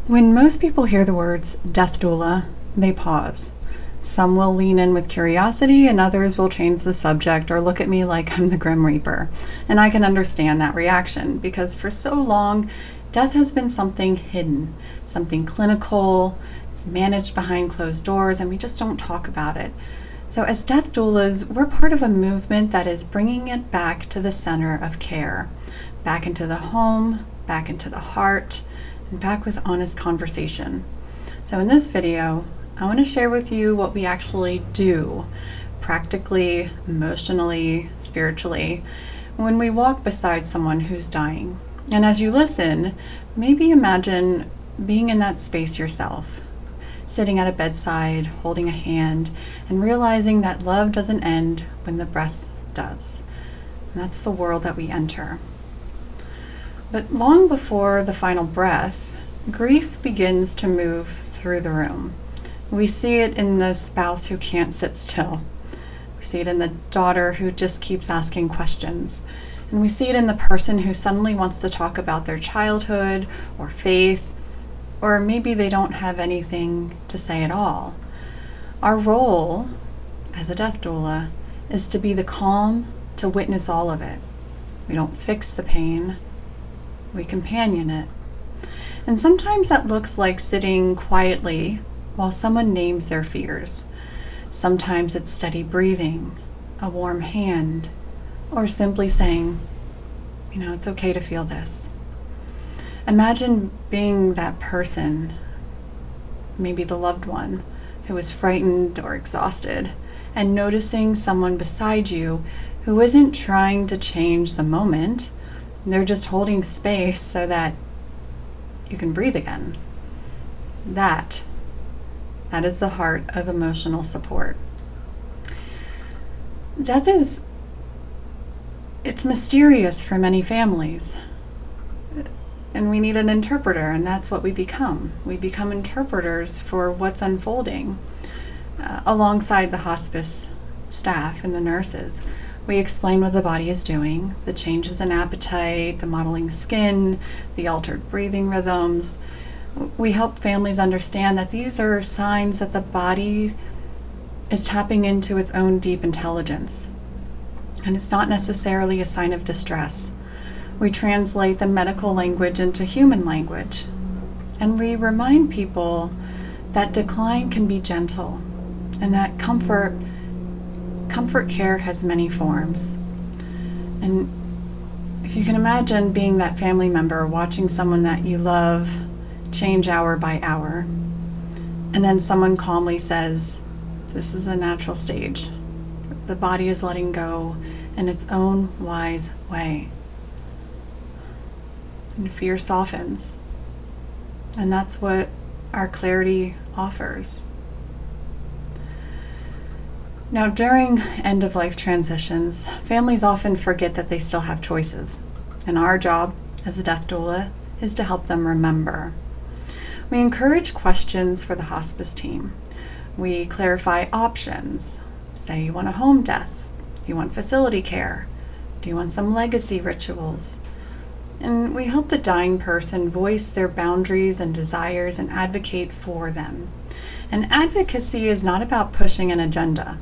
When most people hear the words death doula, they pause. Some will lean in with curiosity and others will change the subject or look at me like I'm the Grim Reaper. And I can understand that reaction because for so long, death has been something hidden, something clinical, it's managed behind closed doors, and we just don't talk about it. So as death doulas, we're part of a movement that is bringing it back to the center of care, back into the home, back into the heart, and back with honest conversation. So in this video, I want to share with you what we actually do, practically, emotionally, spiritually, when we walk beside someone who's dying. And as you listen, maybe imagine being in that space yourself, sitting at a bedside, holding a hand, and realizing that love doesn't end when the breath does. And that's the world that we enter. But long before the final breath, grief begins to move through the room. We see it in the spouse who can't sit still. We see it in the daughter who just keeps asking questions. And we see it in the person who suddenly wants to talk about their childhood or faith, or maybe they don't have anything to say at all. Our role as a death doula is to be the calm to witness all of it. We don't fix the pain, we companion it. And sometimes that looks like sitting quietly while someone names their fears. Sometimes it's steady breathing, a warm hand, or simply saying, it's okay to feel this. Imagine being that person, maybe the loved one, who is frightened or exhausted, and noticing someone beside you who isn't trying to change the moment. They're just holding space so that you can breathe again. That is the heart of emotional support. Death it's mysterious for many families. And we need an interpreter, and that's what we become. We become interpreters for what's unfolding. Alongside the hospice staff and the nurses, we explain what the body is doing, the changes in appetite, the mottling skin, the altered breathing rhythms. We help families understand that these are signs that the body is tapping into its own deep intelligence. And it's not necessarily a sign of distress. We translate the medical language into human language. And we remind people that decline can be gentle and that comfort care has many forms. And if you can imagine being that family member watching someone that you love change hour by hour, and then someone calmly says, "This is a natural stage. The body is letting go in its own wise way." And fear softens. And that's what our clarity offers. Now, during end-of-life transitions, families often forget that they still have choices. And our job as a death doula is to help them remember. We encourage questions for the hospice team. We clarify options. Say you want a home death. Do you want facility care? Do you want some legacy rituals? And we help the dying person voice their boundaries and desires and advocate for them. And advocacy is not about pushing an agenda.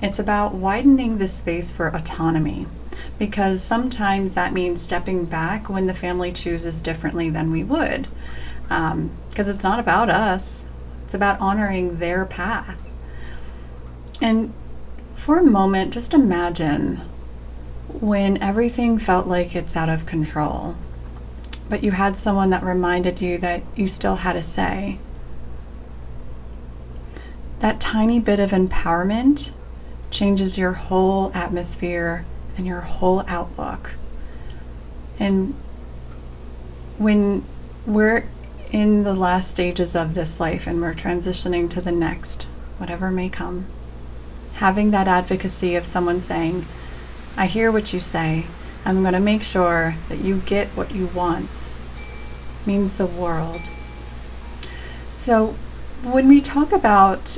It's about widening the space for autonomy, because sometimes that means stepping back when the family chooses differently than we would, because it's not about us. It's about honoring their path. And for a moment, just imagine when everything felt like it's out of control, but you had someone that reminded you that you still had a say. That tiny bit of empowerment changes your whole atmosphere and your whole outlook. And when we're in the last stages of this life and we're transitioning to the next, whatever may come, having that advocacy of someone saying, "I hear what you say. I'm going to make sure that you get what you want," means the world. So when we talk about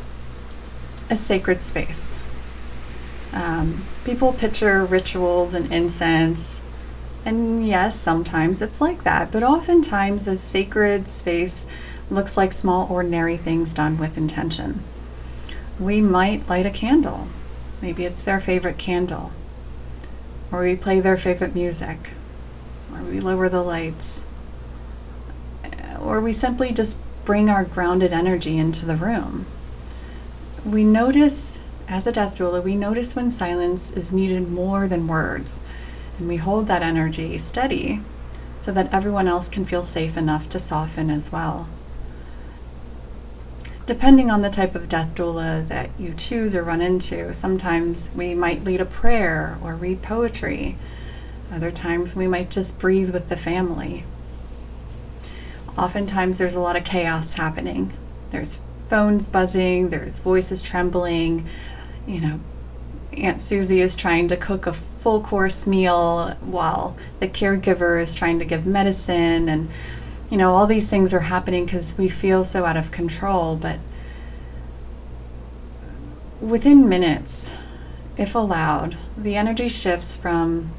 a sacred space, people picture rituals and incense, And yes, sometimes it's like that, but oftentimes a sacred space looks like small, ordinary things done with intention. We might light a candle. Maybe it's their favorite candle. Or we play their favorite music. Or we lower the lights. Or we simply just bring our grounded energy into the room. We notice, as a death doula, we notice when silence is needed more than words. And we hold that energy steady so that everyone else can feel safe enough to soften as well. Depending on the type of death doula that you choose or run into, sometimes we might lead a prayer or read poetry. Other times we might just breathe with the family. Oftentimes there's a lot of chaos happening. There's phones buzzing, there's voices trembling, Aunt Susie is trying to cook a full course meal while the caregiver is trying to give medicine, and all these things are happening because we feel so out of control. But within minutes, if allowed, the energy shifts from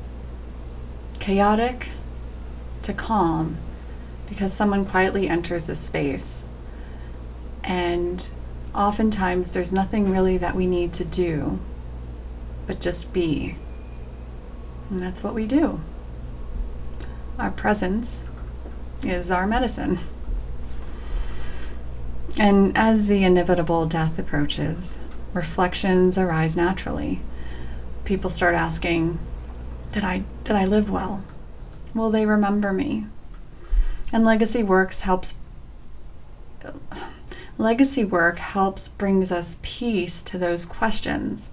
chaotic to calm because someone quietly enters the space. And oftentimes there's nothing really that we need to do but just be. And that's what we do. Our presence is our medicine. And as the inevitable death approaches, reflections arise naturally. People start asking, did I live well? Will they remember me? And legacy work helps brings us peace to those questions.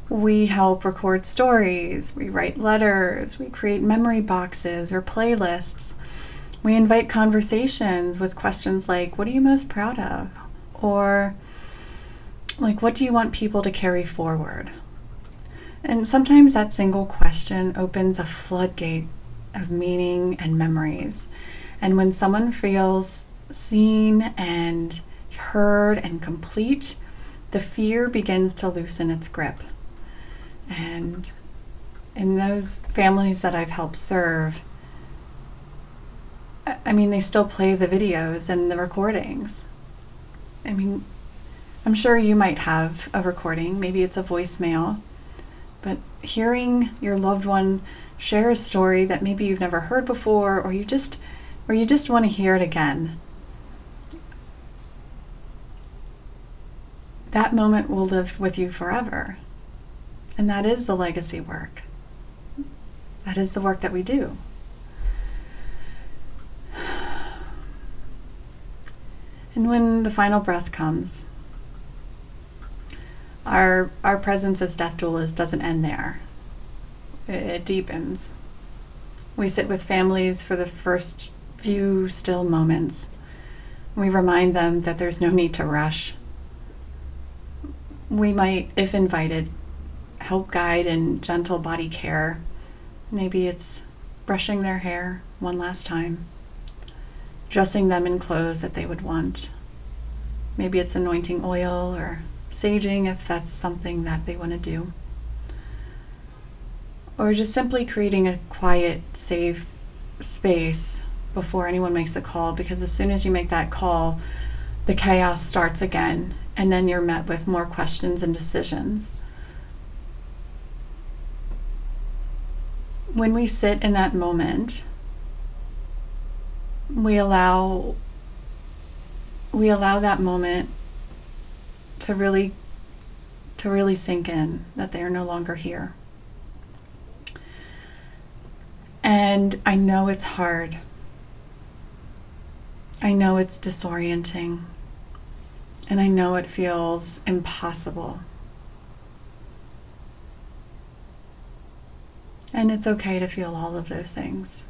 We help record stories, we write letters, we create memory boxes or playlists. We invite conversations with questions like, what are you most proud of? Or like, what do you want people to carry forward? And sometimes that single question opens a floodgate of meaning and memories. And when someone feels seen and heard and complete, the fear begins to loosen its grip. And in those families that I've helped serve, they still play the videos and the recordings. I'm sure you might have a recording, maybe it's a voicemail, but hearing your loved one share a story that maybe you've never heard before, or you just want to hear it again, that moment will live with you forever. And that is the legacy work. That is the work that we do. And when the final breath comes, our presence as death doulas doesn't end there. It deepens. We sit with families for the first few still moments. We remind them that there's no need to rush. We might, if invited, help guide in gentle body care. Maybe it's brushing their hair one last time, dressing them in clothes that they would want. Maybe it's anointing oil or saging if that's something that they want to do. Or just simply creating a quiet, safe space before anyone makes a call, because as soon as you make that call, the chaos starts again, and then you're met with more questions and decisions. When we sit in that moment, we allow that moment to really sink in, that they are no longer here. And I know it's hard. I know it's disorienting. And I know it feels impossible. And it's okay to feel all of those things.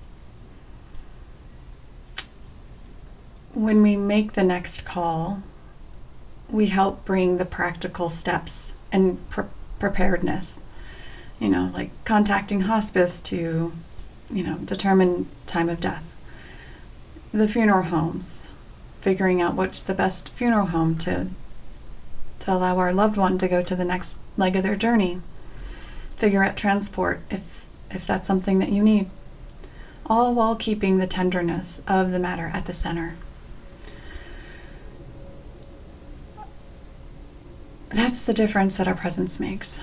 When we make the next call, we help bring the practical steps and preparedness, like contacting hospice to, determine time of death. The funeral homes, figuring out what's the best funeral home to allow our loved one to go to the next leg of their journey. Figure out transport if that's something that you need. all while keeping the tenderness of the matter at the center. That's the difference that our presence makes.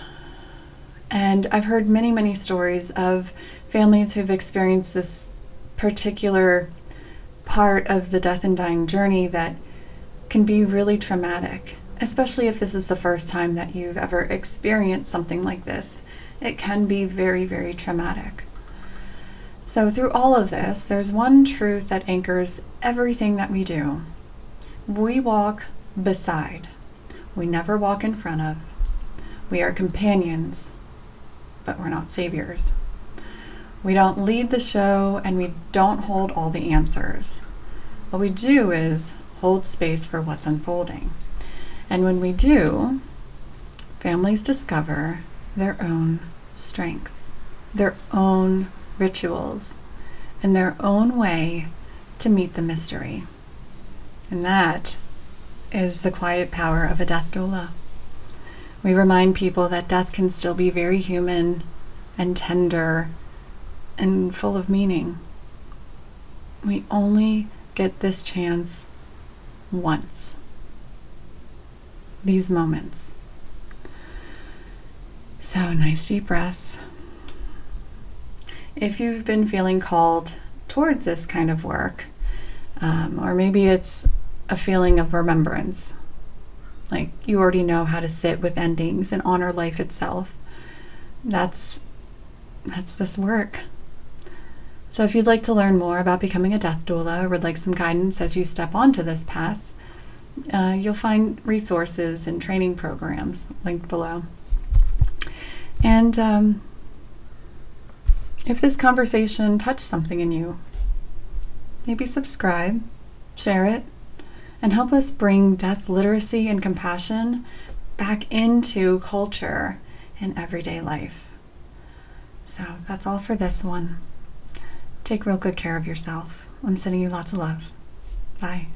And I've heard many, many stories of families who've experienced this particular part of the death and dying journey that can be really traumatic, especially if this is the first time that you've ever experienced something like this. It can be very, very traumatic. So through all of this, there's one truth that anchors everything that we do. We walk beside. We never walk in front of. We are companions, but we're not saviors. We don't lead the show, and we don't hold all the answers. What we do is hold space for what's unfolding. And when we do, families discover their own strength, their own rituals, and their own way to meet the mystery. And that is the quiet power of a death doula. We remind people that death can still be very human and tender and full of meaning. We only get this chance once. These moments. So, nice deep breath. If you've been feeling called towards this kind of work, or maybe it's a feeling of remembrance, like you already know how to sit with endings and honor life itself, that's this work. So if you'd like to learn more about becoming a death doula or would like some guidance as you step onto this path, you'll find resources and training programs linked below. And if this conversation touched something in you, maybe subscribe, share it, and help us bring death literacy and compassion back into culture and everyday life. So that's all for this one. Take real good care of yourself. I'm sending you lots of love. Bye.